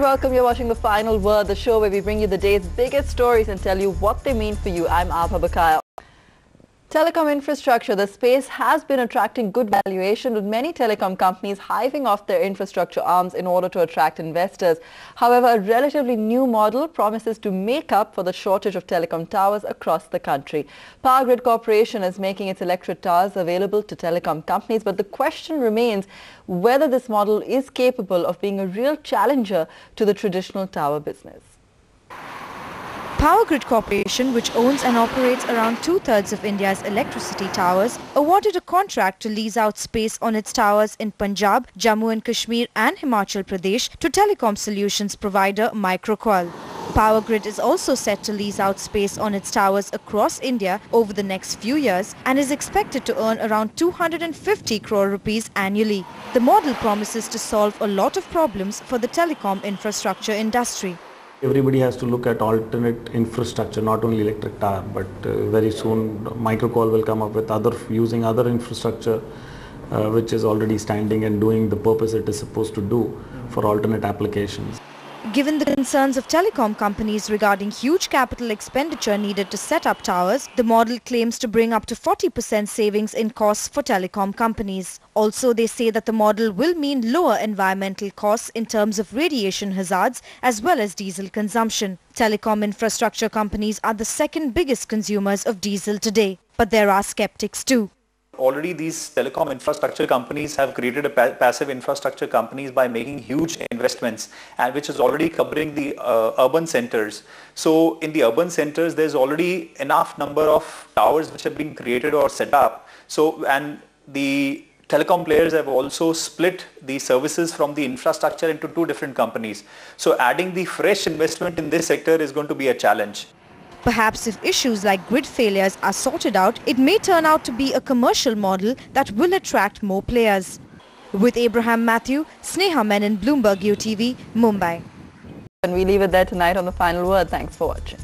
and welcome. You're watching The Final Word, the show where we bring you the day's biggest stories and tell you what they mean for you. I'm Abha Bakaya. Telecom infrastructure, the space has been attracting good valuation, with many telecom companies hiving off their infrastructure arms in order to attract investors. However, a relatively new model promises to make up for the shortage of telecom towers across the country. Power Grid Corporation is making its electric towers available to telecom companies, but the question remains whether this model is capable of being a real challenger to the traditional tower business. Power Grid Corporation, which owns and operates around 2/3 of India's electricity towers, awarded a contract to lease out space on its towers in Punjab, Jammu and Kashmir and Himachal Pradesh to telecom solutions provider Microqual. Power Grid is also set to lease out space on its towers across India over the next few years and is expected to earn around 250 crore rupees annually. The model promises to solve a lot of problems for the telecom infrastructure industry. Everybody has to look at alternate infrastructure, not only electric tower, but very soon Microqual will come up with using other infrastructure which is already standing and doing the purpose it is supposed to do for alternate applications. Given the concerns of telecom companies regarding huge capital expenditure needed to set up towers, the model claims to bring up to 40% savings in costs for telecom companies. Also, they say that the model will mean lower environmental costs in terms of radiation hazards as well as diesel consumption. Telecom infrastructure companies are the second biggest consumers of diesel today, but there are skeptics too. Already these telecom infrastructure companies have created a passive infrastructure companies by making huge investments, and which is already covering the urban centers. So in the urban centers there's already enough number of towers which have been created or set up. So, and the telecom players have also split the services from the infrastructure into two different companies. So adding the fresh investment in this sector is going to be a challenge. Perhaps if issues like grid failures are sorted out, it may turn out to be a commercial model that will attract more players. With Abraham Matthew, Sneha Menon, Bloomberg UTV, Mumbai. And we leave it there tonight on The Final Word. Thanks for watching.